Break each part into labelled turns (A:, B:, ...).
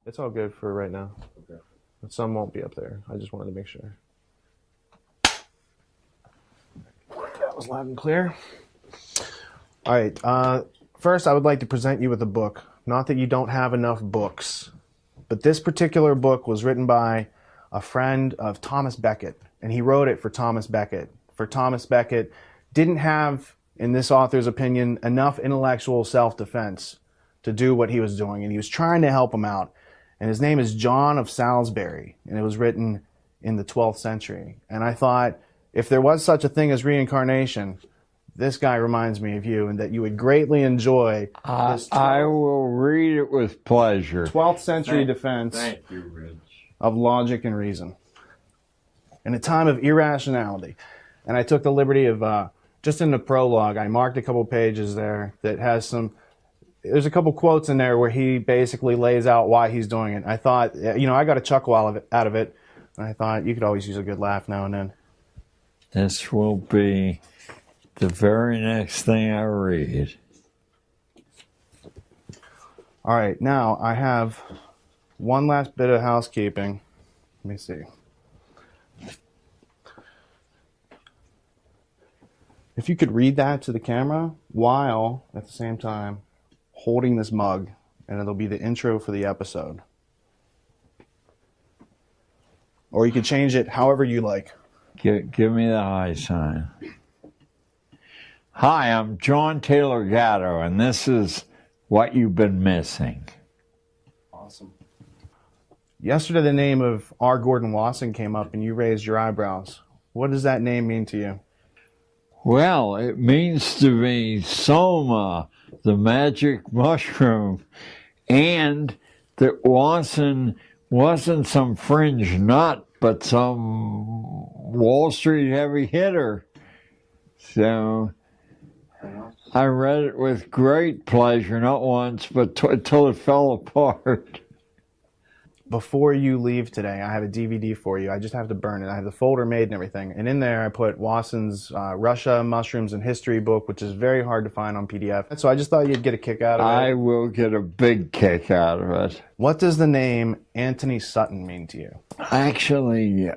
A: It's all good for right now.
B: Okay.
A: Some won't be up there. I just wanted to make sure. That was loud and clear. All right. First, I would like to present you with a book. Not that you don't have enough books, but this particular book was written by a friend of Thomas Becket, and he wrote it for Thomas Becket. For Thomas Becket didn't have, in this author's opinion, enough intellectual self-defense to do what he was doing, and he was trying to help him out. And his name is John of Salisbury, and it was written in the 12th century. And I thought, if there was such a thing as reincarnation, this guy reminds me of you, and that you would greatly enjoy this.
B: I will read it with pleasure.
A: 12th century defense
B: Thank you, Rich.
A: of logic and reason in a time of irrationality. And I took the liberty of, just in the prologue, I marked a couple pages there that has some, there's a couple quotes in there where he basically lays out why he's doing it. I thought, I got a chuckle out of it, and I thought you could always use a good laugh now and then.
B: This will be the very next thing I read.
A: All right, now I have one last bit of housekeeping. Let me see. If you could read that to the camera while, at the same time, holding this mug, and it'll be the intro for the episode. Or you could change it however you like.
B: Give me the high sign. Hi, I'm John Taylor Gatto, and this is What You've Been Missing.
A: Awesome. Yesterday, the name of R. Gordon Wasson came up, and you raised your eyebrows. What does that name mean to you?
B: Well, it means to me soma, the magic mushroom, and that Wasson wasn't some fringe nut, but some Wall Street heavy hitter. So I read it with great pleasure, not once, but until it fell apart.
A: Before you leave today, I have a DVD for you. I just have to burn it. I have the folder made and everything. And in there, I put Wasson's Russia, Mushrooms, and History book, which is very hard to find on PDF. So I just thought you'd get a kick out of it.
B: I will get a big kick out of it.
A: What does the name Anthony Sutton mean to you?
B: Actually,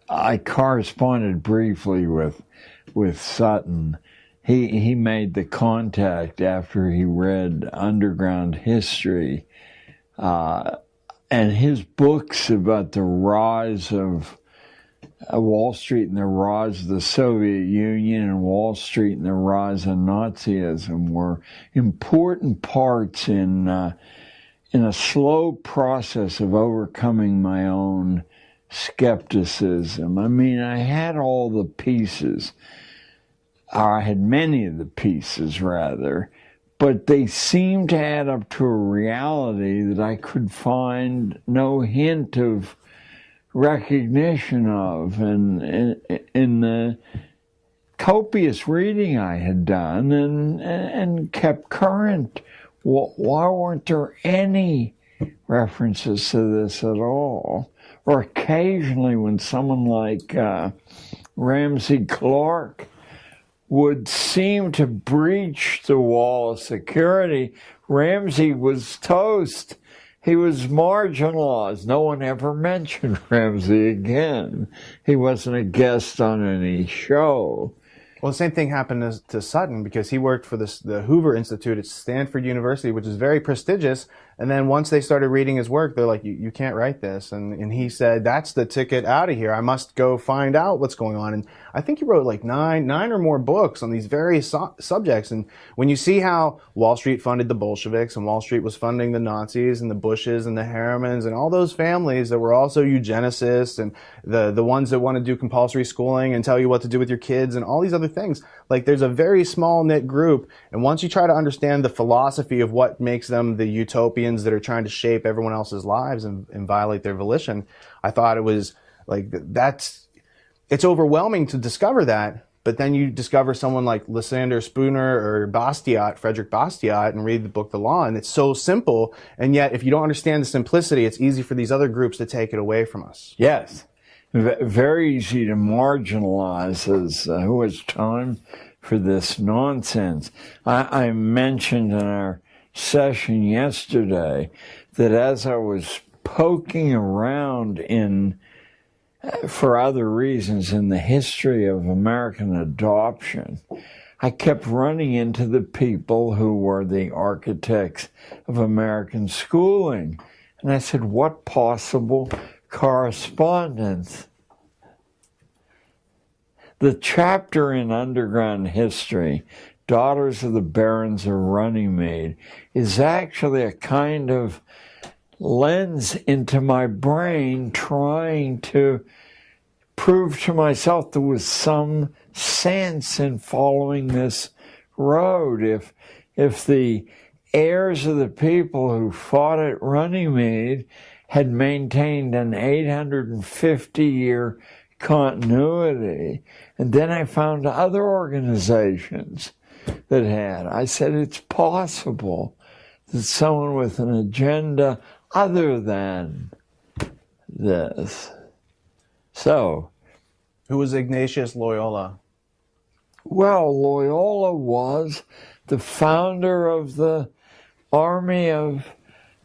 B: I corresponded briefly with Sutton. He made the contact after he read Underground History. And his books about the rise of Wall Street and the rise of the Soviet Union and Wall Street and the rise of Nazism were important parts in a slow process of overcoming my own skepticism. I mean, I had all the pieces, or I had many of the pieces, rather, but they seemed to add up to a reality that I could find no hint of recognition of. And in the copious reading I had done and kept current, why weren't there any references to this at all? Or occasionally when someone like Ramsey Clark would seem to breach the wall of security, Ramsey was toast. He was marginalized. No one ever mentioned Ramsey again. He wasn't a guest on any show.
A: Well, the same thing happened to Sutton, because he worked for the Hoover Institute at Stanford University, which is very prestigious. And then once they started reading his work, they're like, you can't write this. And he said, that's the ticket out of here. I must go find out what's going on. And I think he wrote like nine or more books on these various subjects. And when you see how Wall Street funded the Bolsheviks, and Wall Street was funding the Nazis and the Bushes and the Harrimans and all those families that were also eugenicists, and the ones that want to do compulsory schooling and tell you what to do with your kids and all these other things, like there's a very small knit group. And once you try to understand the philosophy of what makes them the utopians that are trying to shape everyone else's lives and violate their volition, I thought it was like, it's overwhelming to discover that. But then you discover someone like Lysander Spooner or Bastiat, Frederick Bastiat, and read the book The Law, and it's so simple. And yet, if you don't understand the simplicity, it's easy for these other groups to take it away from us.
B: Yes. Very easy to marginalize as who has time for this nonsense. I mentioned in our session yesterday that as I was poking around for other reasons in the history of American adoption, I kept running into the people who were the architects of American schooling. And I said, what possible correspondence? The chapter in Underground History, Daughters of the Barons of Runnymede, is actually a kind of lens into my brain trying to prove to myself there was some sense in following this road. If the heirs of the people who fought at Runnymede had maintained an 850-year continuity, and then I found other organizations that had, I said, it's possible that someone with an agenda other than this. So,
A: who was Ignatius Loyola?
B: Well, Loyola was the founder of the Army of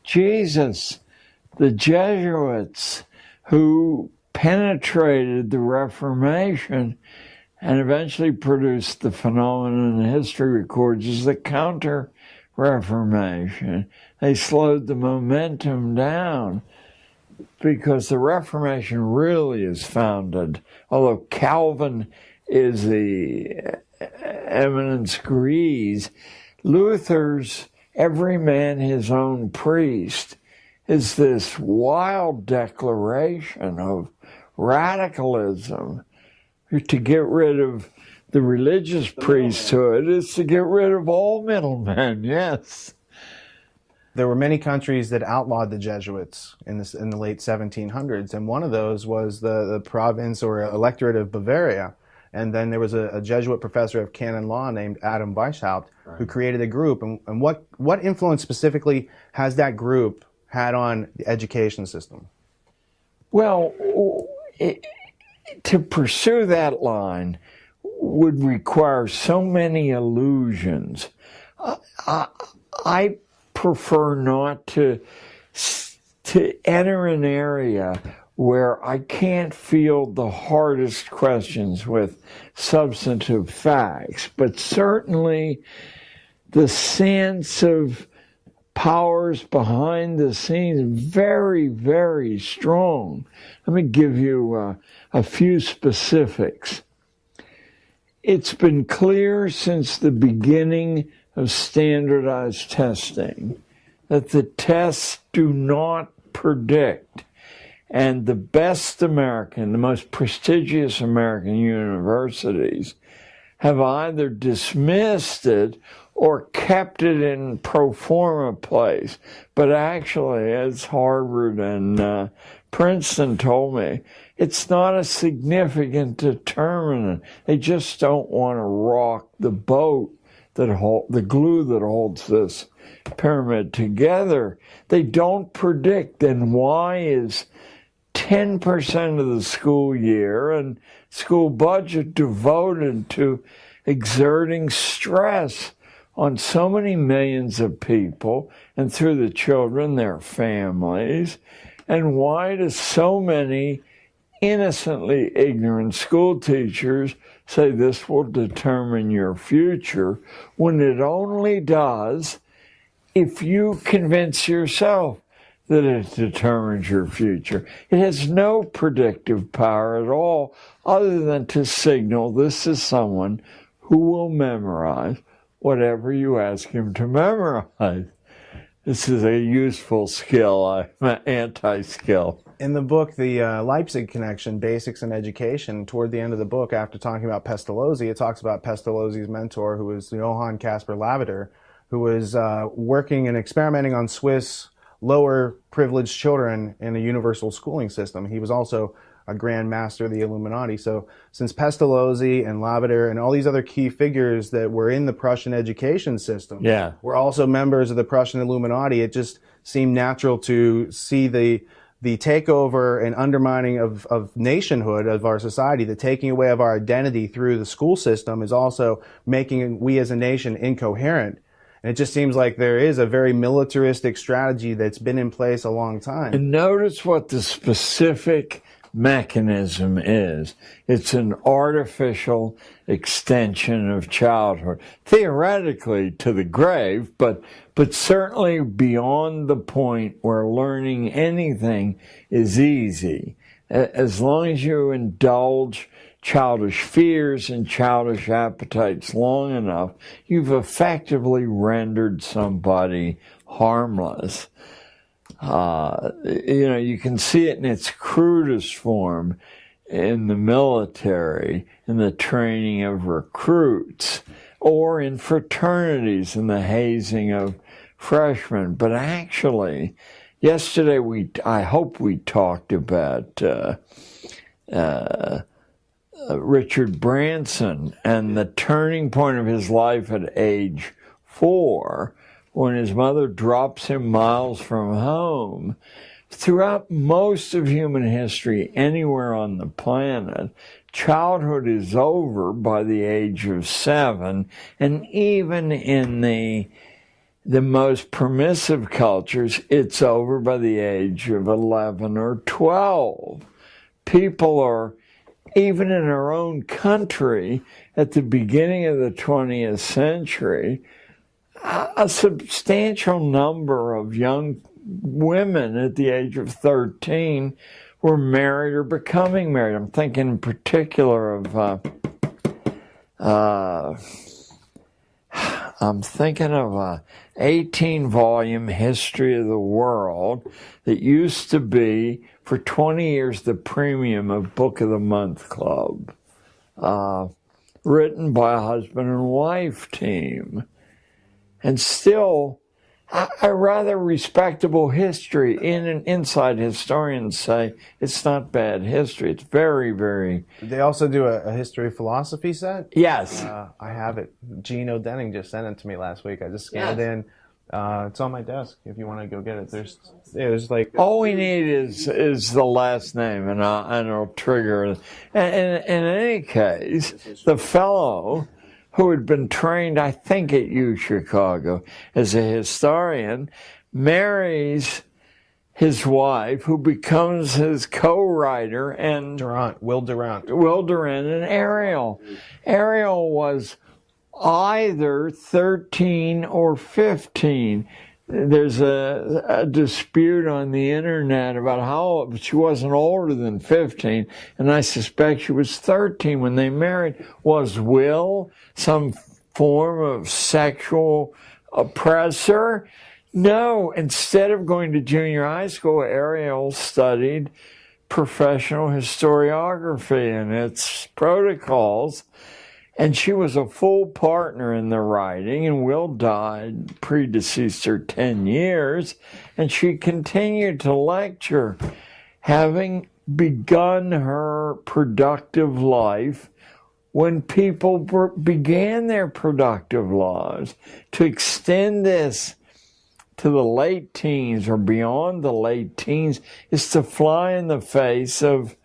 B: Jesus, the Jesuits, who penetrated the Reformation and eventually produced the phenomenon history records as the Counter-Reformation. They slowed the momentum down because the Reformation really is founded, although Calvin is the eminence grise, Luther's every man his own priest is this wild declaration of radicalism. To get rid of the religious priesthood is to get rid of all middlemen, yes.
A: There were many countries that outlawed the Jesuits in the late 1700s, and one of those was the province or electorate of Bavaria. And then there was a Jesuit professor of canon law named Adam Weishaupt, who created a group. And what influence specifically has that group had on the education system?
B: Well, to pursue that line would require so many illusions. I prefer not to enter an area where I can't field the hardest questions with substantive facts, but certainly the sense of powers behind the scenes very, very strong. Let me give you a few specifics. It's been clear since the beginning of standardized testing that the tests do not predict. And the best American, the most prestigious American universities have either dismissed it or kept it in pro forma place. But actually, as Harvard and Princeton told me, it's not a significant determinant. They just don't want to rock the boat, the glue that holds this pyramid together. They don't predict. Then why is 10% of the school year and school budget devoted to exerting stress on so many millions of people and through the children, their families? And why do so many innocently ignorant school teachers say this will determine your future when it only does if you convince yourself that it determines your future? It has no predictive power at all other than to signal this is someone who will memorize whatever you ask him to memorize. This is a useful skill. I'm an anti-skill.
A: In the book, the Leipzig Connection, Basics in Education, toward the end of the book, after talking about Pestalozzi, it talks about Pestalozzi's mentor, who was Johann Caspar Lavater, who was working and experimenting on Swiss lower privileged children in a universal schooling system. He was also a Grand Master of the Illuminati. So since Pestalozzi and Lavater and all these other key figures that were in the Prussian education system were also members of the Prussian Illuminati, it just seemed natural to see the takeover and undermining of nationhood of our society, the taking away of our identity through the school system is also making we as a nation incoherent. And it just seems like there is a very militaristic strategy that's been in place a long time.
B: And notice what the specific mechanism is. It's an artificial extension of childhood, theoretically to the grave, but certainly beyond the point where learning anything is easy. As long as you indulge childish fears and childish appetites long enough, you've effectively rendered somebody harmless. You can see it in its crudest form in the military, in the training of recruits, or in fraternities, in the hazing of freshmen. But actually, yesterday I hope we talked about Richard Branson and the turning point of his life at age 4, when his mother drops him miles from home. Throughout most of human history, anywhere on the planet, childhood is over by the age of 7, and even in the most permissive cultures, it's over by the age of 11 or 12. People are, even in our own country, at the beginning of the 20th century, a substantial number of young women at the age of 13 were married or becoming married. I'm thinking in particular of a 18-volume history of the world that used to be, for 20 years, the premium of Book of the Month Club, written by a husband and wife team. And still, a rather respectable history. Inside historians say it's not bad history. It's very, very...
A: Did they also do a history of philosophy set?
B: Yes.
A: I have it. Gene O'Denning just sent it to me last week. I just scanned it in. It's on my desk if you want to go get it. There's like...
B: All we need is the last name, and it'll trigger. And in any case, the fellow who had been trained, I think, at U Chicago as a historian, marries his wife, who becomes his co-writer, and
A: Will Durant
B: and Ariel. Ariel was either 13 or 15. There's a dispute on the internet about how she wasn't older than 15, and I suspect she was 13 when they married. Was Will some form of sexual oppressor? No. Instead of going to junior high school, Ariel studied professional historiography and its protocols. And she was a full partner in the writing, and Will died, predeceased her 10 years, and she continued to lecture, having begun her productive life when people began their productive lives. To extend this to the late teens or beyond the late teens is to fly in the face of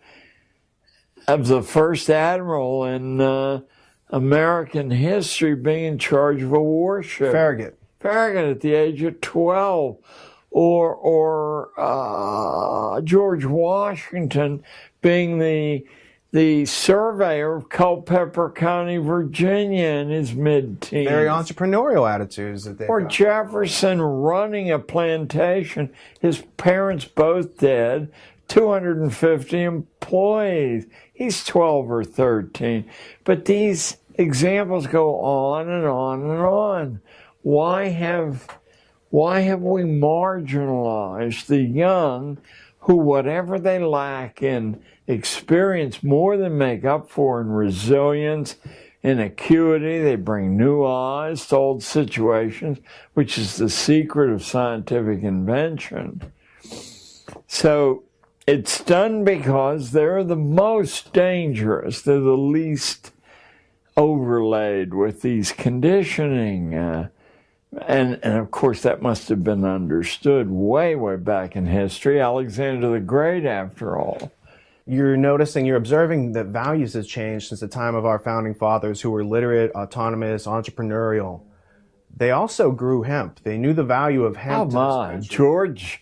B: the first admiral in American history being in charge of a warship.
A: Farragut
B: at the age of 12. Or George Washington being the surveyor of Culpeper County, Virginia in his mid-teens.
A: Very entrepreneurial attitudes that they
B: Or
A: got.
B: Jefferson running a plantation, his parents both dead, 250 employees. He's 12 or 13. But these examples go on and on and on. Why have we marginalized the young who, whatever they lack in experience, more than make up for in resilience, in acuity? They bring new eyes to old situations, which is the secret of scientific invention. So it's done because they're the most dangerous. They're the least overlaid with these conditioning. And of course, that must have been understood way, way back in history. Alexander the Great, after all.
A: You're observing that values have changed since the time of our founding fathers, who were literate, autonomous, entrepreneurial. They also grew hemp. They knew the value of hemp.
B: Oh my, George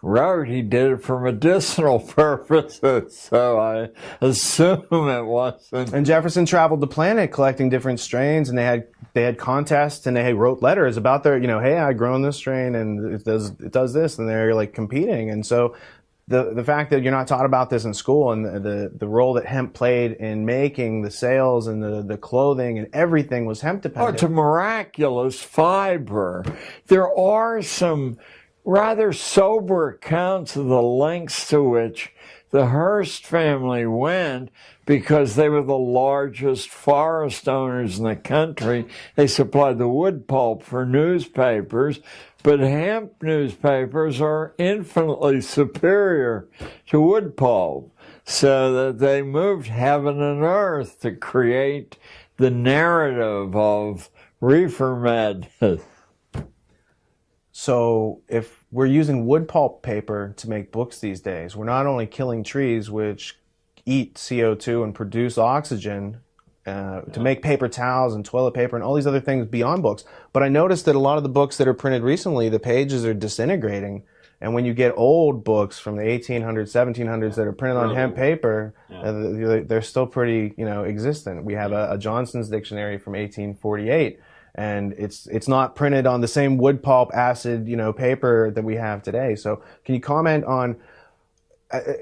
B: wrote he did it for medicinal purposes, so I assume it wasn't.
A: And Jefferson traveled the planet collecting different strains, and they had contests, and they wrote letters about their, hey, I grown this strain, and it does this, and they're like competing. And so the fact that you're not taught about this in school, and the role that hemp played in making the sails and the clothing and everything was hemp dependent.
B: Oh, it's a miraculous fiber. There are some rather sober accounts of the lengths to which the Hearst family went because they were the largest forest owners in the country. They supplied the wood pulp for newspapers, but hemp newspapers are infinitely superior to wood pulp, so that they moved heaven and earth to create the narrative of reefer madness.
A: So if we're using wood pulp paper to make books these days, we're not only killing trees, which eat CO2 and produce oxygen to make paper towels and toilet paper and all these other things beyond books, but I noticed that a lot of the books that are printed recently, the pages are disintegrating. And when you get old books from the 1800s, 1700s that are printed on hemp paper, they're still pretty, existent. We have a Johnson's dictionary from 1848. And it's not printed on the same wood pulp acid, paper that we have today. So can you comment on,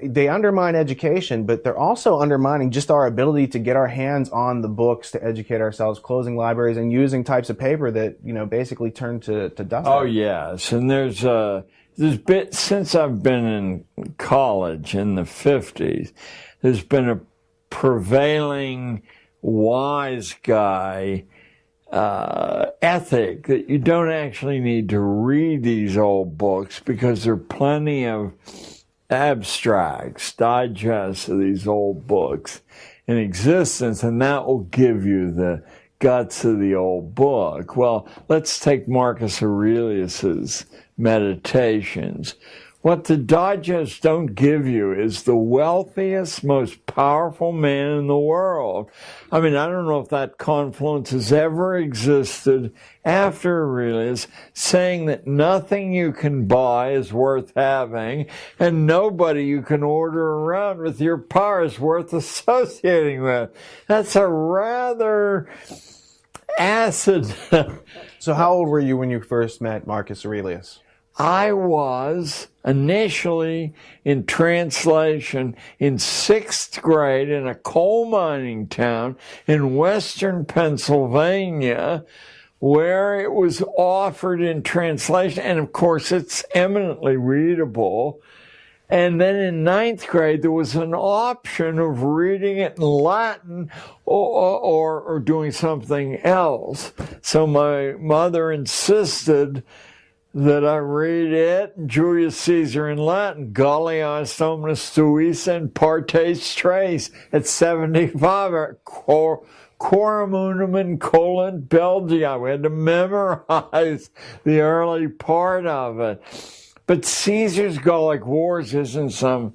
A: they undermine education, but they're also undermining just our ability to get our hands on the books to educate ourselves, closing libraries and using types of paper that, basically turn to dust.
B: Oh, yes. And there's been, since I've been in college in the 50s, there's been a prevailing wise guy ethic that you don't actually need to read these old books because there are plenty of abstracts, digests of these old books in existence, and that will give you the guts of the old book. Well, let's take Marcus Aurelius's Meditations. What the digests don't give you is the wealthiest, most powerful man in the world. I mean, I don't know if that confluence has ever existed after Aurelius, saying that nothing you can buy is worth having, and nobody you can order around with your power is worth associating with. That's a rather acid.
A: So how old were you when you first met Marcus Aurelius?
B: I was initially in translation in 6th grade in a coal mining town in western Pennsylvania, where it was offered in translation, and of course it's eminently readable. And then in 9th grade, there was an option of reading it in Latin or doing something else. So my mother insisted that I read it, Julius Caesar in Latin, Gallias omnes suis and partes tres, at 75, Quorum unum incolant Belgia. We had to memorize the early part of it. But Caesar's Gallic Wars isn't some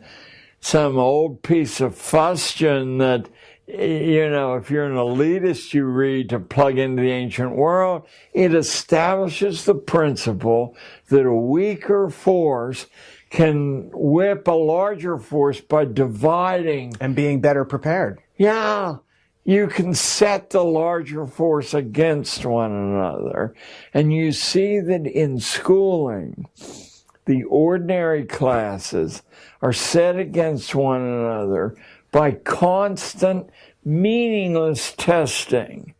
B: old piece of fustian that, if you're an elitist, you read to plug into the ancient world. It establishes the principle that a weaker force can whip a larger force by dividing.
A: And being better prepared.
B: Yeah. You can set the larger force against one another. And you see that in schooling, the ordinary classes are set against one another by constant, meaningless testing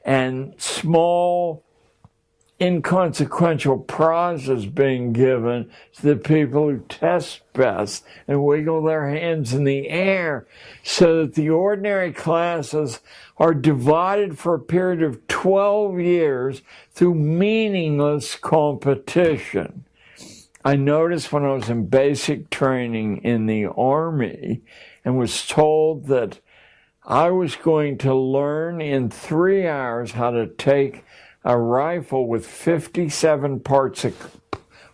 B: and small, inconsequential prizes being given to the people who test best and wiggle their hands in the air, so that the ordinary classes are divided for a period of 12 years through meaningless competition. I noticed when I was in basic training in the Army and was told that I was going to learn in 3 hours how to take a rifle with 57 parts of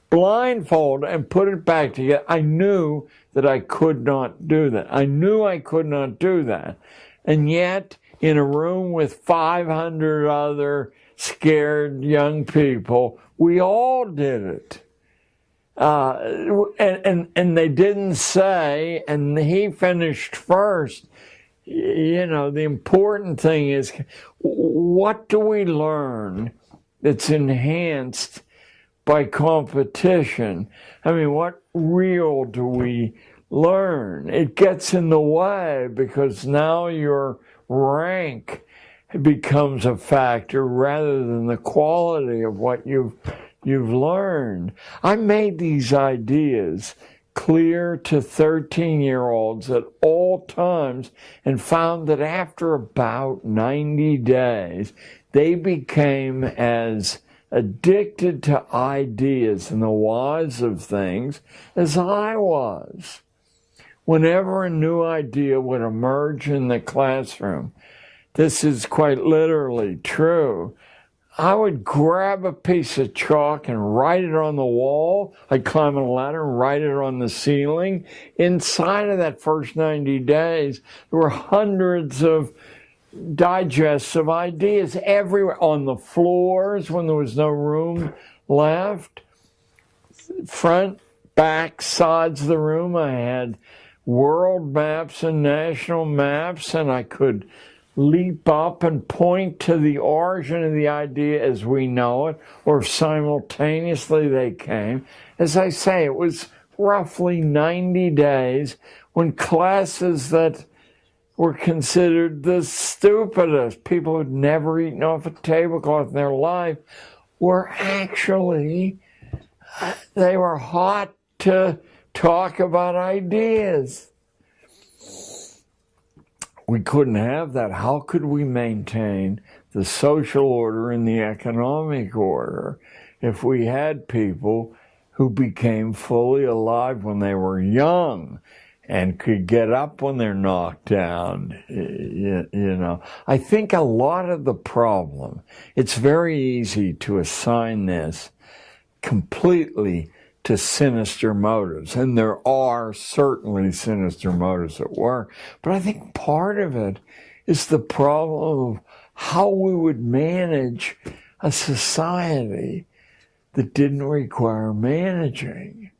B: blindfold and put it back together. I knew that I could not do that. I knew I could not do that. And yet, in a room with 500 other scared young people. We all did it. And they didn't say, and he finished first. You know, the important thing is, what do we learn that's enhanced by competition? I mean, what real do we learn? It gets in the way because now your rank becomes a factor rather than the quality of what you've learned. I made these ideas clear to 13-year-olds at all times and found that after about 90 days, they became as addicted to ideas and the whys of things as I was. Whenever a new idea would emerge in the classroom, this is quite literally true, I would grab a piece of chalk and write it on the wall. I'd climb a ladder and write it on the ceiling. Inside of that first 90 days, there were hundreds of digests of ideas everywhere, on the floors when there was no room left, front, back, sides of the room. I had world maps and national maps, and I could leap up and point to the origin of the idea as we know it, or simultaneously they came. As I say, it was roughly 90 days when classes that were considered the stupidest, people who'd never eaten off a tablecloth in their life, were actually, they were hot to talk about ideas. We couldn't have that. How could we maintain the social order and the economic order if we had people who became fully alive when they were young and could get up when they're knocked down? You know, I think a lot of the problem, it's very easy to assign this completely to sinister motives, and there are certainly sinister motives at work, but I think part of it is the problem of how we would manage a society that didn't require managing.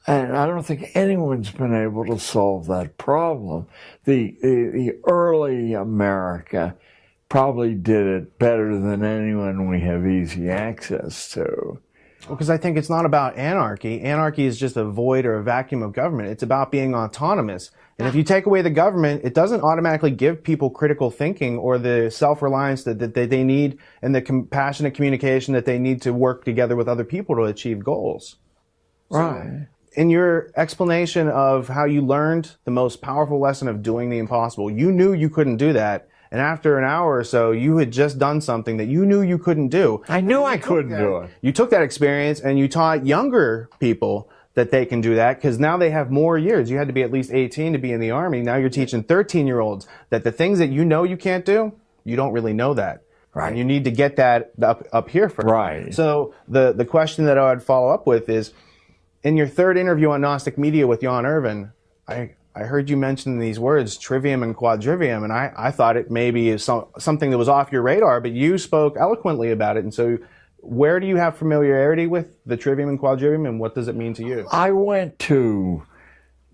B: And I don't think anyone's been able to solve that problem. The early America probably did it better than anyone we have easy access to.
A: Because I think it's not about anarchy. Anarchy is just a void or a vacuum of government. It's about being autonomous. And if you take away the government, it doesn't automatically give people critical thinking or the self-reliance that they need and the compassionate communication that they need to work together with other people to achieve goals.
B: Right.
A: So, in your explanation of how you learned the most powerful lesson of doing the impossible, you knew you couldn't do that. And after an hour or so, you had just done something that you knew you couldn't do.
B: I knew I couldn't do it.
A: You took that experience and you taught younger people that they can do that because now they have more years. You had to be at least 18 to be in the Army. Now you're teaching 13-year-olds that the things that you know you can't do, you don't really know that.
B: Right.
A: And you need to get that up here first.
B: Right.
A: So the question that I would follow up with is, in your third interview on Gnostic Media with Jan Irvin, I heard you mention these words, trivium and quadrivium, and I thought it maybe is something that was off your radar, but you spoke eloquently about it. And so where do you have familiarity with the trivium and quadrivium, and what does it mean to you?
B: I went to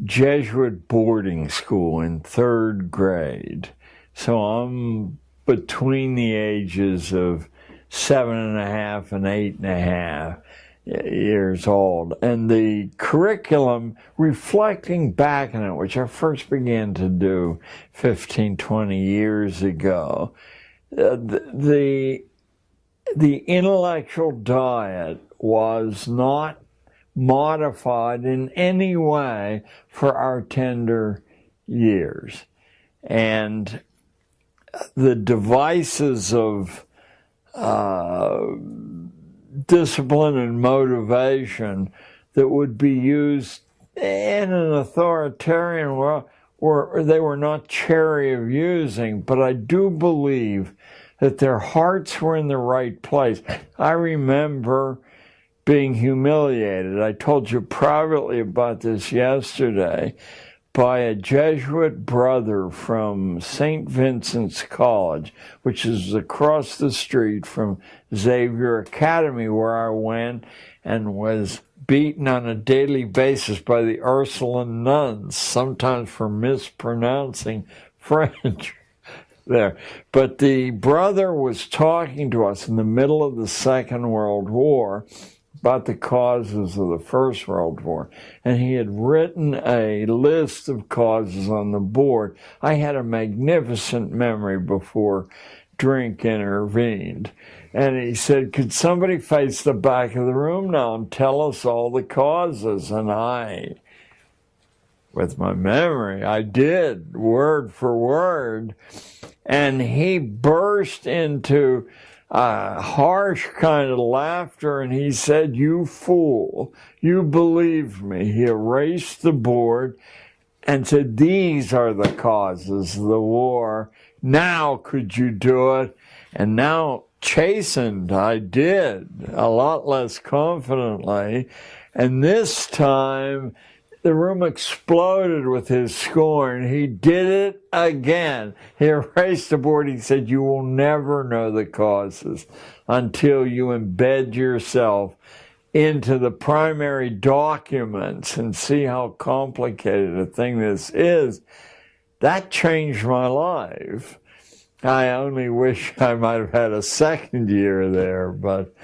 B: Jesuit boarding school in third grade, so I'm between the ages of 7.5 and 8.5. years old, and the curriculum, reflecting back on it, which I first began to do 15, 20 years ago, the intellectual diet was not modified in any way for our tender years. And the devices of discipline and motivation that would be used in an authoritarian world, they were not chary of using, but I do believe that their hearts were in the right place. I remember being humiliated. I told you privately about this yesterday, by a Jesuit brother from St. Vincent's College, which is across the street from Xavier Academy, where I went and was beaten on a daily basis by the Ursuline nuns, sometimes for mispronouncing French there. But the brother was talking to us in the middle of the Second World War about the causes of the First World War. And he had written a list of causes on the board. I had a magnificent memory before drink intervened. And he said, could somebody face the back of the room now and tell us all the causes? And I, with my memory, I did, word for word. And he burst into harsh kind of laughter, and he said, you fool, you believed me. He erased the board and said, these are the causes of the war. Now could you do it? And now, chastened, I did, a lot less confidently. And this time, the room exploded with his scorn. He did it again. He erased the board. He said, you will never know the causes until you embed yourself into the primary documents and see how complicated a thing this is. That changed my life. I only wish I might have had a second year there, but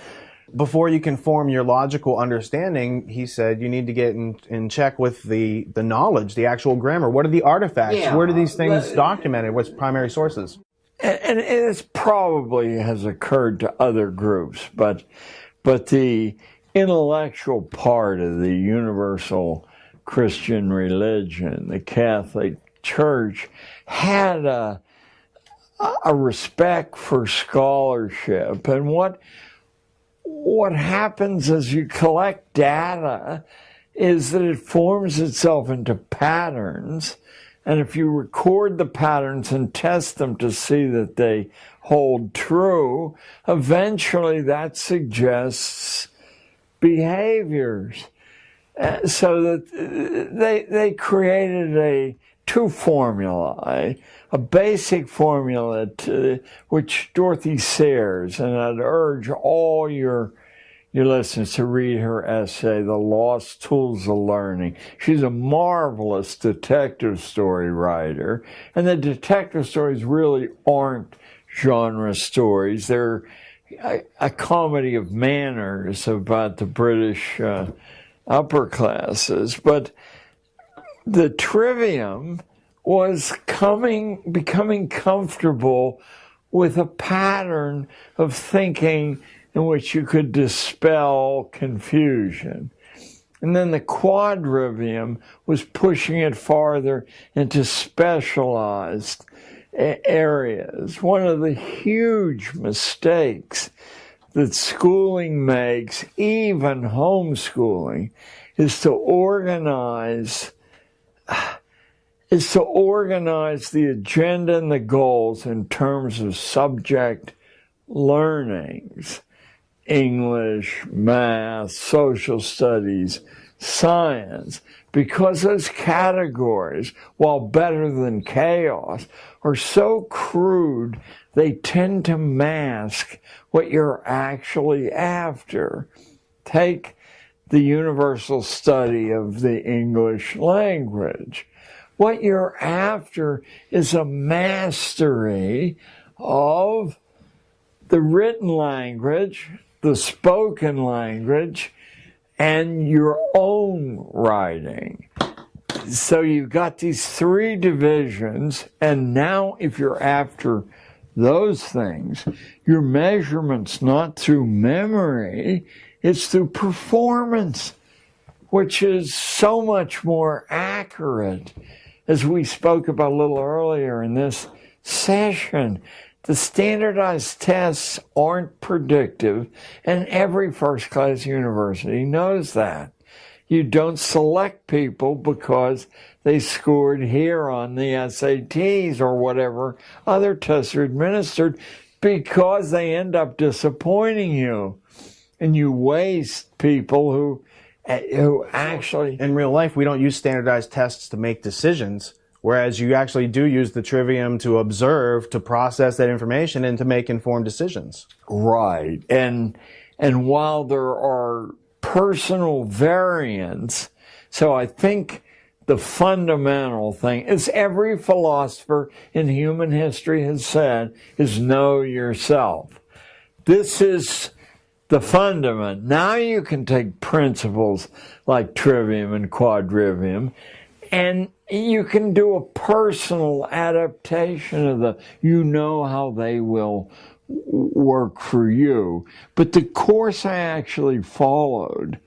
A: before you can form your logical understanding, he said you need to get in check with the knowledge, the actual grammar. What are the artifacts? Yeah. Where do these things documented? What's primary sources?
B: And it probably has occurred to other groups, but the intellectual part of the universal Christian religion, the Catholic Church, had a respect for scholarship. And what happens as you collect data is that it forms itself into patterns. And if you record the patterns and test them to see that they hold true, eventually that suggests behaviors. So that they created two formulae, a basic formula which Dorothy Sayers, and I'd urge all your listeners to read her essay, The Lost Tools of Learning. She's a marvelous detective story writer, and the detective stories really aren't genre stories. They're a comedy of manners about the British upper classes, but the trivium was becoming comfortable with a pattern of thinking in which you could dispel confusion. And then the quadrivium was pushing it farther into specialized areas. One of the huge mistakes that schooling makes, even homeschooling, is to organize the agenda and the goals in terms of subject learnings: English, math, social studies, science, because those categories, while better than chaos, are so crude they tend to mask what you're actually after. Take the universal study of the English language. What you're after is a mastery of the written language, the spoken language, and your own writing. So you've got these three divisions, and now if you're after those things, your measurement's not through memory, it's through performance, which is so much more accurate. As we spoke about a little earlier in this session, the standardized tests aren't predictive, and every first-class university knows that. You don't select people because they scored here on the SATs or whatever other tests are administered, because they end up disappointing you. And you waste people who who actually...
A: In real life, we don't use standardized tests to make decisions, whereas you actually do use the trivium to observe, to process that information, and to make informed decisions.
B: Right. And while there are personal variants, so I think the fundamental thing, as every philosopher in human history has said, is know yourself. This is the fundament. Now you can take principles like trivium and quadrivium, and you can do a personal adaptation of them. You know how they will work for you. But the course I actually followed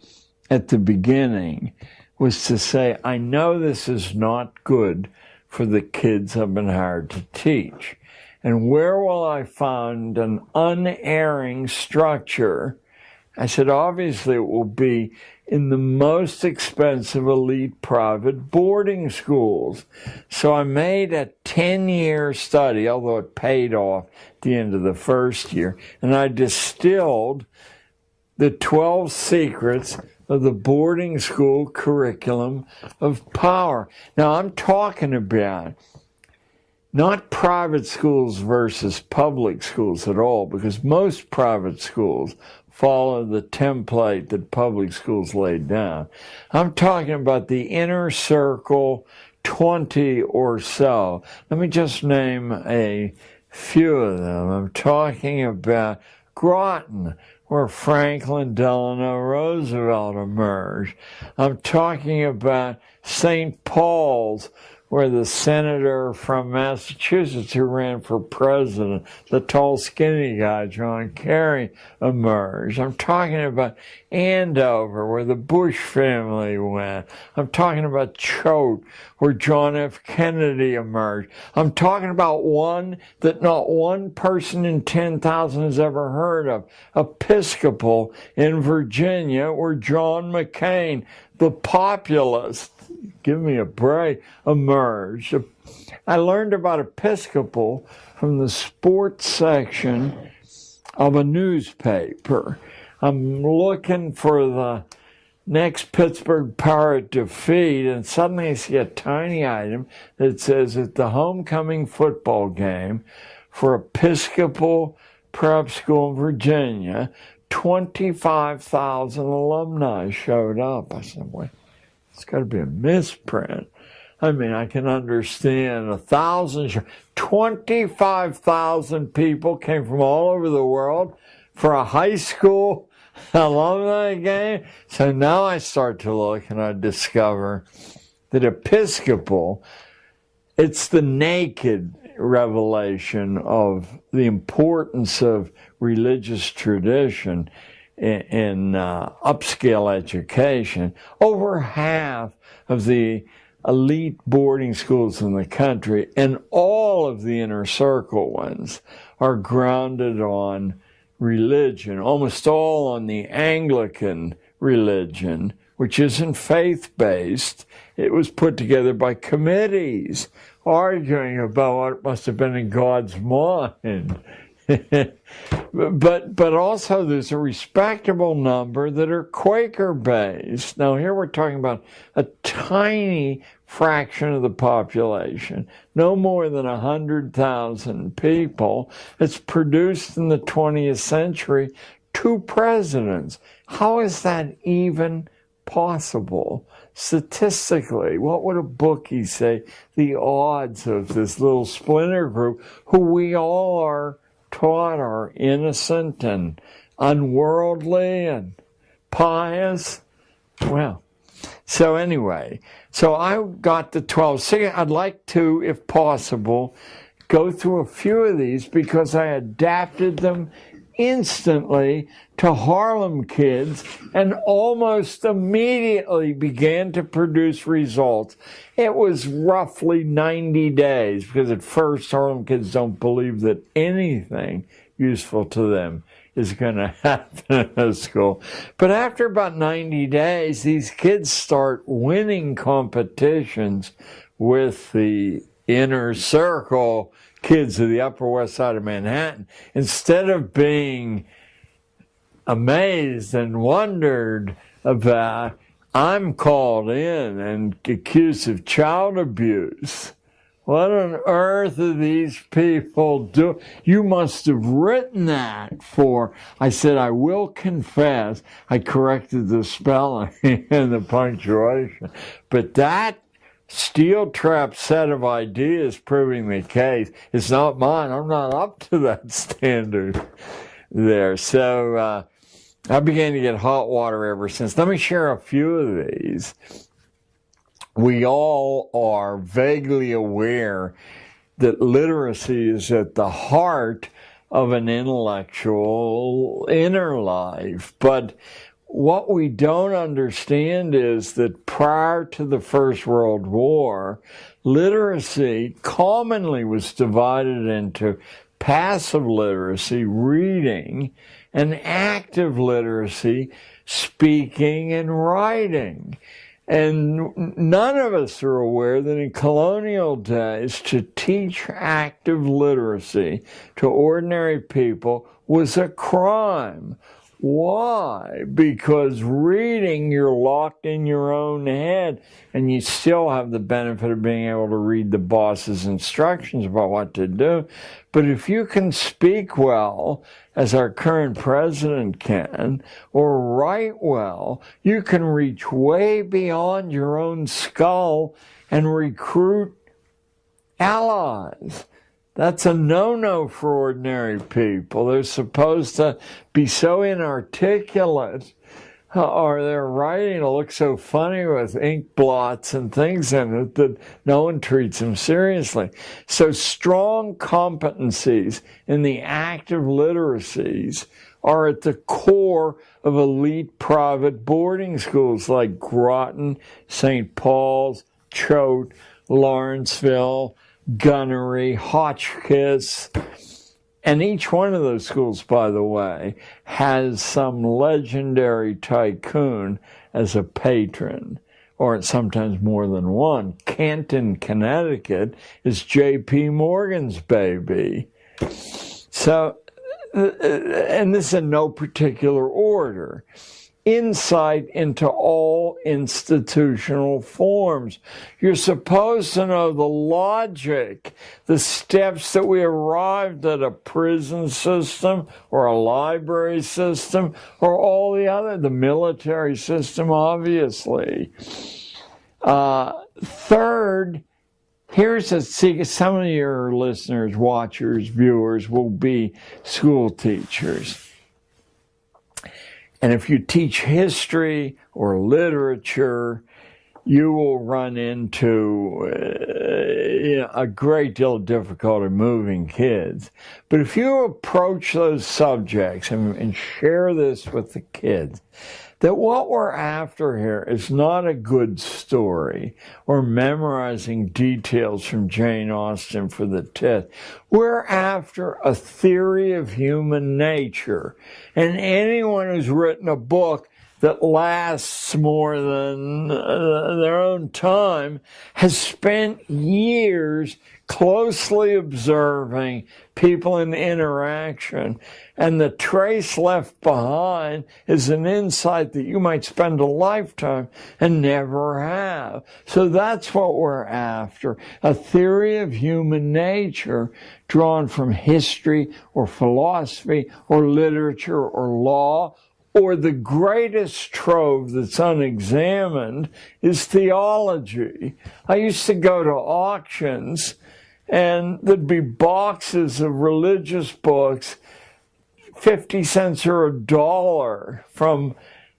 B: at the beginning was to say, I know this is not good for the kids I've been hired to teach. And where will I find an unerring structure? I said, obviously it will be in the most expensive elite private boarding schools. So I made a 10-year study, although it paid off at the end of the first year, and I distilled the 12 secrets of the boarding school curriculum of power. Now I'm talking about not private schools versus public schools at all, because most private schools follow the template that public schools laid down. I'm talking about the inner circle, 20 or so. Let me just name a few of them. I'm talking about Groton, where Franklin Delano Roosevelt emerged. I'm talking about St. Paul's, where the senator from Massachusetts who ran for president, the tall, skinny guy, John Kerry, emerged. I'm talking about Andover, where the Bush family went. I'm talking about Choate, where John F. Kennedy emerged. I'm talking about one that not one person in 10,000 has ever heard of, Episcopal in Virginia, where John McCain, the populist, give me a break, emerged. I learned about Episcopal from the sports section of a newspaper. I'm looking for the next Pittsburgh Pirate defeat, and suddenly I see a tiny item that says at the homecoming football game for Episcopal Prep School in Virginia, 25,000 alumni showed up. I said, wait, it's got to be a misprint. I mean, I can understand 1,000, 25,000 people came from all over the world for a high school alumni game. So now I start to look and I discover that Episcopal, it's the naked revelation of the importance of religious tradition in upscale education. Over half of the elite boarding schools in the country, and all of the inner circle ones, are grounded on religion, almost all on the Anglican religion, which isn't faith-based. It was put together by committees arguing about what must have been in God's mind. But also there's a respectable number that are Quaker-based. Now here we're talking about a tiny fraction of the population, no more than 100,000 people. It's produced in the 20th century 2 presidents. How is that even possible? Statistically, what would a bookie say the odds of this little splinter group, who we all are taught are innocent and unworldly and pious? Well, so anyway, so I got the 12. So I'd like to, if possible, go through a few of these because I adapted them instantly to Harlem kids and almost immediately began to produce results. It was roughly 90 days because at first Harlem kids don't believe that anything useful to them is going to happen in a school. But after about 90 days, these kids start winning competitions with the inner circle kids of the Upper West Side of Manhattan. Instead of being amazed and wondered about I'm called in and accused of child abuse. What on earth are these people doing? You must have written that for... I said, I will confess, I corrected the spelling and the punctuation. But that steel trap set of ideas proving the case is not mine. I'm not up to that standard there. So I began to get hot water ever since. Let me share a few of these. We all are vaguely aware that literacy is at the heart of an intellectual inner life. But what we don't understand is that prior to the First World War, literacy commonly was divided into passive literacy, reading, and active literacy, speaking and writing. And none of us are aware that in colonial days, to teach active literacy to ordinary people was a crime. Why? Because reading, you're locked in your own head, and you still have the benefit of being able to read the boss's instructions about what to do. But if you can speak well, as our current president can, or write well, you can reach way beyond your own skull and recruit allies. That's a no-no for ordinary people. They're supposed to be so inarticulate, or their writing will look so funny with ink blots and things in it that no one treats them seriously. So strong competencies in the active literacies are at the core of elite private boarding schools like Groton, St. Paul's, Choate, Lawrenceville, Gunnery, Hotchkiss, and each one of those schools, by the way, has some legendary tycoon as a patron, or sometimes more than one. Canton, Connecticut is J.P. Morgan's baby. So, and this is in no particular order. Insight into all institutional forms. You're supposed to know the logic, the steps that we arrived at a prison system or a library system or all the other, the military system, obviously. Third, here's a secret. Some of your listeners, watchers, viewers will be school teachers. And if you teach history or literature, you will run into a great deal of difficulty moving kids. But if you approach those subjects and share this with the kids, that what we're after here is not a good story or memorizing details from Jane Austen for the test. We're after a theory of human nature. And anyone who's written a book that lasts more than their own time has spent years closely observing people in interaction, and the trace left behind is an insight that you might spend a lifetime and never have. So that's what we're after, a theory of human nature drawn from history or philosophy or literature or law, or the greatest trove that's unexamined is theology. I used to go to auctions, and there'd be boxes of religious books, 50 cents or $1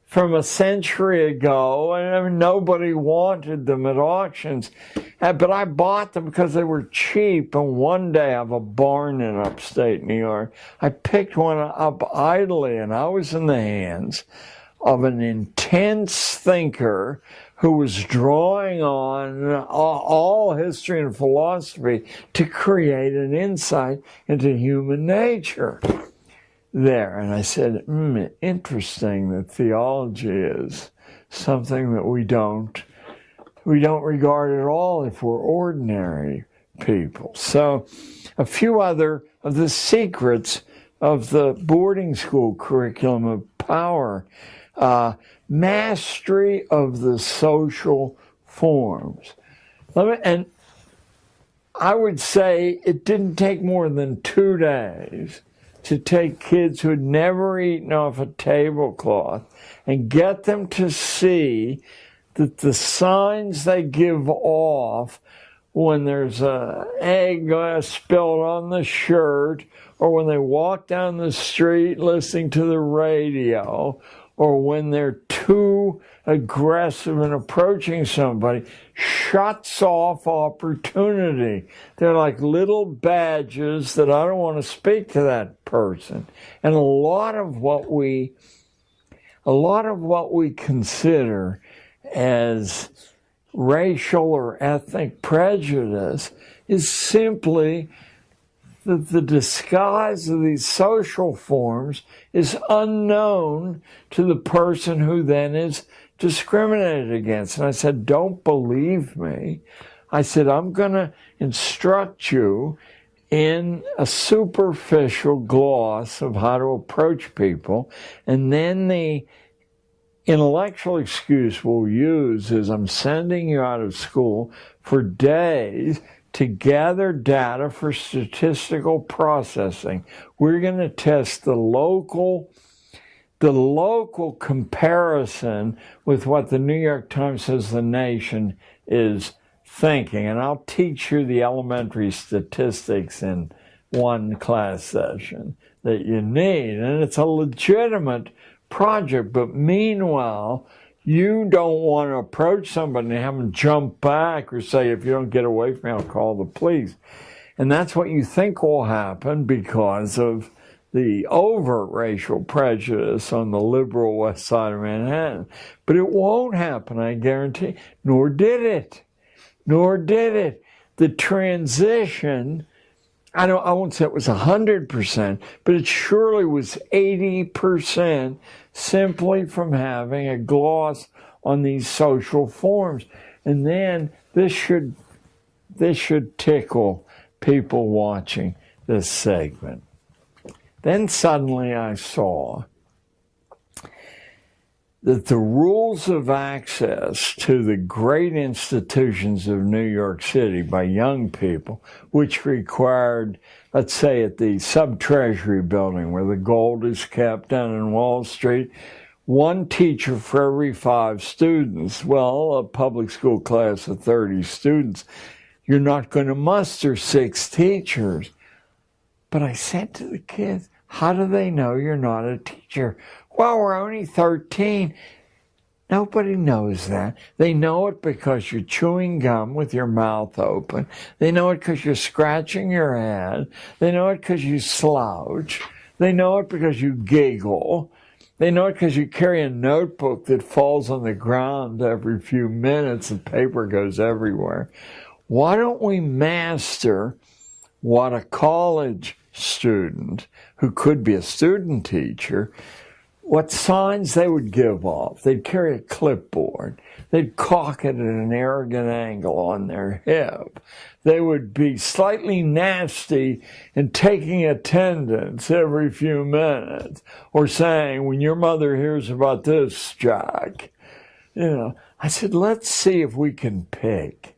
B: from a century ago, and nobody wanted them at auctions. But I bought them because they were cheap, and one day I have a barn in upstate New York. I picked one up idly, and I was in the hands of an intense thinker who was drawing on all history and philosophy to create an insight into human nature there. And I said, interesting that theology is something that we don't regard at all if we're ordinary people. So a few other of the secrets of the boarding school curriculum of power. Mastery of the social forms. And I would say it didn't take more than 2 days to take kids who had never eaten off a tablecloth and get them to see that the signs they give off when there's an egg spilled on the shirt, or when they walk down the street listening to the radio, or when they're too aggressive in approaching somebody, shuts off opportunity. They're like little badges that I don't want to speak to that person. And a lot of what we consider as racial or ethnic prejudice is simply that the disguise of these social forms is unknown to the person who then is discriminated against. And I said, don't believe me. I said, I'm going to instruct you in a superficial gloss of how to approach people, and then the intellectual excuse we'll use is I'm sending you out of school for days to gather data for statistical processing. We're going to test the local comparison with what the New York Times says the nation is thinking. And I'll teach you the elementary statistics in one class session that you need. And it's a legitimate project, but meanwhile, you don't want to approach somebody and have them jump back or say, if you don't get away from me, I'll call the police. And that's what you think will happen because of the overt racial prejudice on the liberal west side of Manhattan. But it won't happen, I guarantee. Nor did it. The transition, I won't say it was 100%, but it surely was 80% simply from having a gloss on these social forms. And then this should tickle people watching this segment. Then suddenly I saw that the rules of access to the great institutions of New York City by young people, which required, let's say at the Sub-Treasury building where the gold is kept down in Wall Street, 1 teacher for every 5 students. Well, a public school class of 30 students, you're not going to muster 6 teachers. But I said to the kids, how do they know you're not a teacher? Well, we're only 13. Nobody knows that. They know it because you're chewing gum with your mouth open. They know it because you're scratching your head. They know it because you slouch. They know it because you giggle. They know it because you carry a notebook that falls on the ground every few minutes and paper goes everywhere. Why don't we master what a college student, who could be a student teacher, what signs they would give off? They'd carry a clipboard. They'd cock it at an arrogant angle on their hip. They would be slightly nasty in taking attendance every few minutes, or saying, when your mother hears about this, Jack. I said, let's see if we can pick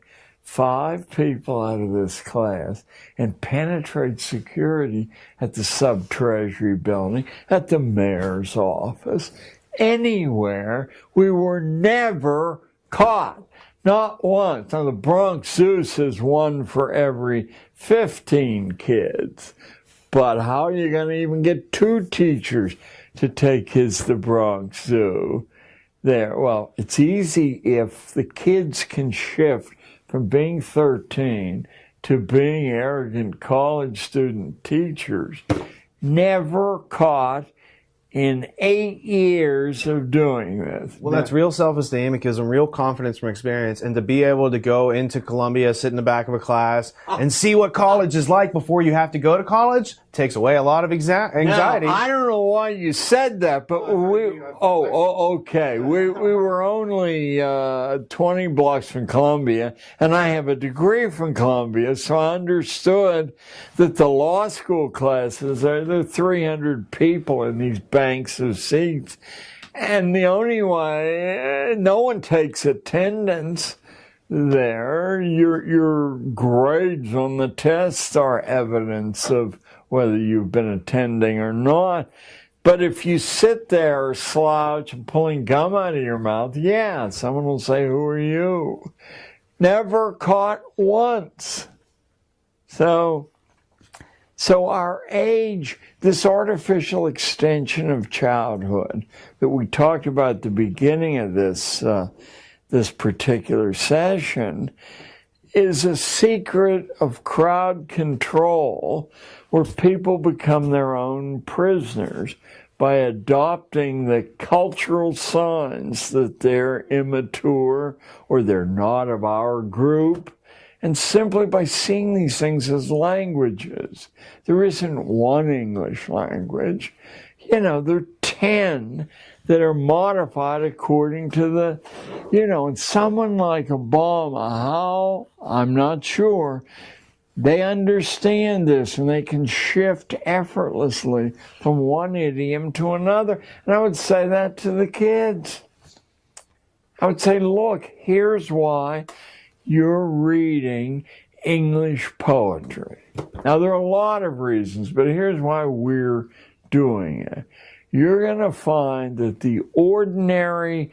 B: 5 people out of this class and penetrate security at the Sub-Treasury building, at the mayor's office, anywhere. We were never caught. Not once. Now, the Bronx Zoo says 1 for every 15 kids. But how are you going to even get 2 teachers to take kids to the Bronx Zoo? Well, it's easy if the kids can shift from being 13 to being arrogant college student teachers. Never caught in 8 years of doing this.
A: Well, that's real self-esteem. It gives them real confidence from experience. And to be able to go into Columbia, sit in the back of a class, and see what college is like before you have to go to college takes away a lot of anxiety.
B: Now, I don't know why you said that, but okay. We were only 20 blocks from Columbia, and I have a degree from Columbia, so I understood that the law school classes, there are 300 people in these banks of seats, And the only way, no one takes attendance there. Your grades on the tests are evidence of whether you've been attending or not. But if you sit there slouch and pulling gum out of your mouth, yeah, someone will say, who are you? Never caught once. So our age, this artificial extension of childhood that we talked about at the beginning of this particular session, is a secret of crowd control where people become their own prisoners by adopting the cultural signs that they're immature or they're not of our group, and simply by seeing these things as languages. There isn't one English language. There are 10 that are modified according to the, and someone like Obama, how, I'm not sure, they understand this and they can shift effortlessly from one idiom to another. And I would say that to the kids. I would say, look, here's why you're reading English poetry. Now, there are a lot of reasons, but here's why we're doing it. You're going to find that the ordinary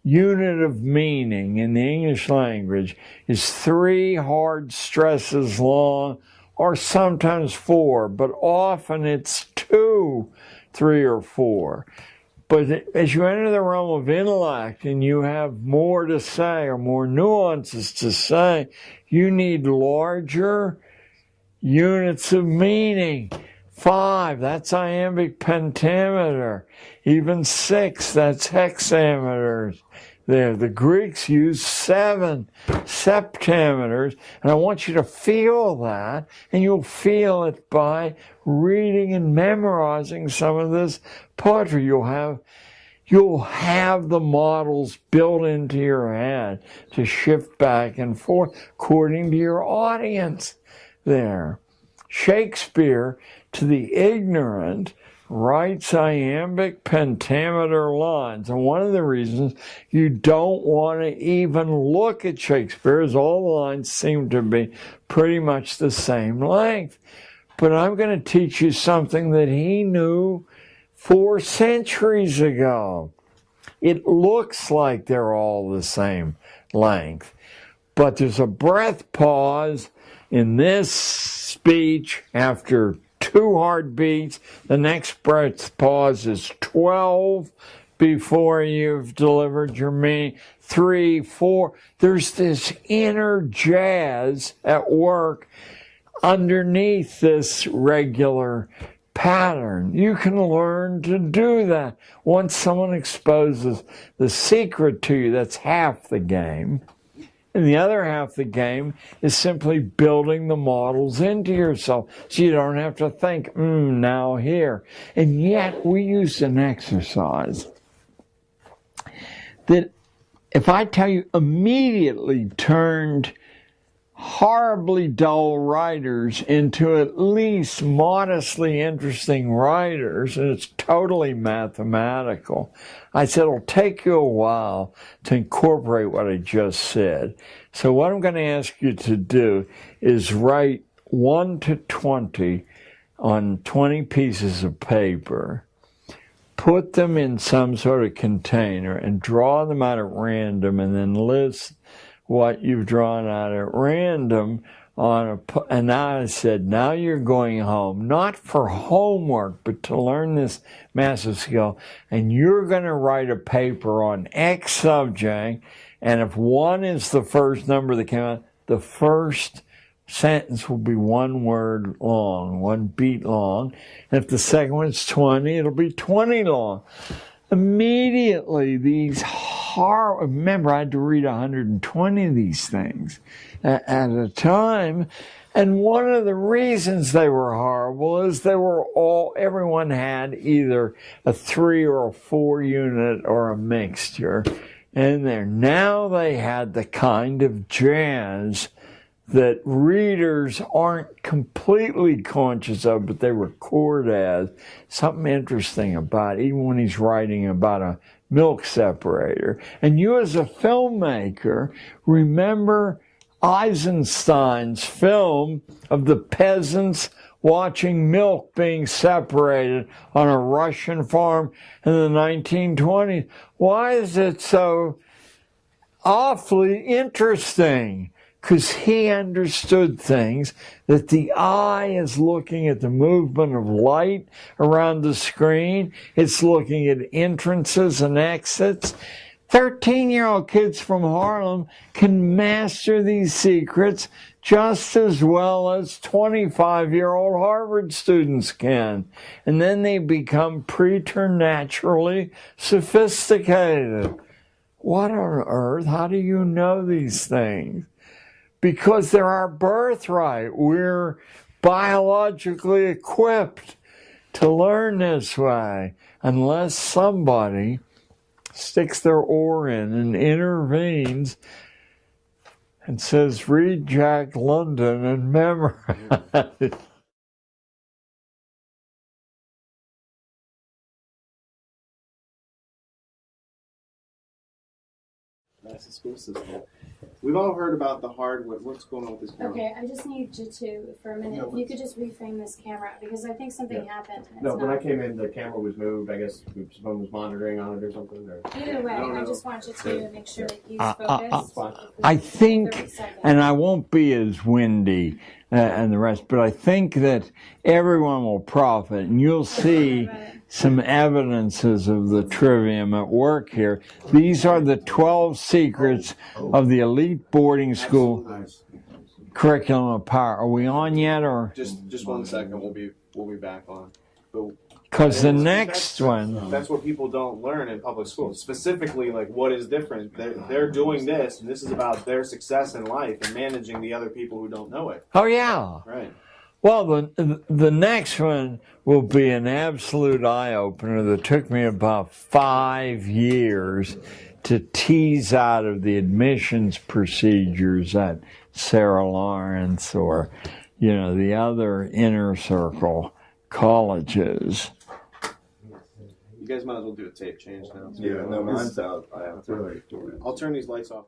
B: unit of meaning in the English language is 3 hard stresses long, or sometimes 4, but often it's 2, 3, or 4. But as you enter the realm of intellect and you have more to say or more nuances to say, you need larger units of meaning. 5, that's iambic pentameter. Even 6, that's hexameters. There, the Greeks used 7 septameters, and I want you to feel that, and you'll feel it by reading and memorizing some of this poetry. You'll have the models built into your head to shift back and forth according to your audience there. Shakespeare, to the ignorant, writes iambic pentameter lines. And one of the reasons you don't want to even look at Shakespeare is all the lines seem to be pretty much the same length. But I'm going to teach you something that he knew 4 centuries ago. It looks like they're all the same length, but there's a breath pause in this speech after 2 hard beats. The next breath pause is 12 before you've delivered your meaning. 3, 4. There's this inner jazz at work underneath this regular pattern. You can learn to do that. Once someone exposes the secret to you, that's half the game. And the other half of the game is simply building the models into yourself so you don't have to think, now here. And yet we used an exercise that, if I tell you, immediately turned horribly dull writers into at least modestly interesting writers, and it's totally mathematical. I said it'll take you a while to incorporate what I just said. So what I'm going to ask you to do is write 1 to 20 on 20 pieces of paper, put them in some sort of container, and draw them out at random, and then list what you've drawn out at random and now I said, now you're going home, not for homework, but to learn this massive skill, and you're going to write a paper on X subject, and if 1 is the first number that came out, the first sentence will be 1 word long, 1 beat long, and if the second one's 20, it'll be 20 long. Immediately, remember, I had to read 120 of these things at a time. And one of the reasons they were horrible is everyone had either a 3 or a 4 unit or a mixture in there. Now they had the kind of jazz that readers aren't completely conscious of, but they record as something interesting about, even when he's writing about a milk separator. And you as a filmmaker, remember Eisenstein's film of the peasants watching milk being separated on a Russian farm in the 1920s. Why is it so awfully interesting? Because he understood things, that the eye is looking at the movement of light around the screen. It's looking at entrances and exits. 13-year-old kids from Harlem can master these secrets just as well as 25-year-old Harvard students can. And then they become preternaturally sophisticated. What on earth? How do you know these things? Because they're our birthright. We're biologically equipped to learn this way, unless somebody sticks their oar in and intervenes and says, read Jack London and memorize.
A: That's the school system. We've all heard about the hardware. What's going on with this camera?
C: Okay, I just need you to, for a minute, if you could just reframe this camera, because I think something happened. And
A: No, when I came in, the camera was moved. I guess someone was monitoring on it or something. Or...
C: Either way, I just want you to make sure that he's focused.
B: I think, and I won't be as windy and the rest, but I think that everyone will profit, and you'll see some evidences of the trivium at work here. These are the 12 secrets of the elite boarding school curriculum of power. Are we on yet, or
A: just 1 second? We'll be back on.
B: Because the next one,
A: that's what people don't learn in public schools. Specifically, like what is different. They're doing this, and this is about their success in life and managing the other people who don't know it.
B: Oh yeah,
A: right.
B: Well, the next one will be an absolute eye-opener that took me about 5 years to tease out of the admissions procedures at Sarah Lawrence or, you know, the other inner circle colleges.
A: You guys might as well do a tape change now.
D: Yeah, no, mine's out. I have to.
A: I'll turn these lights off.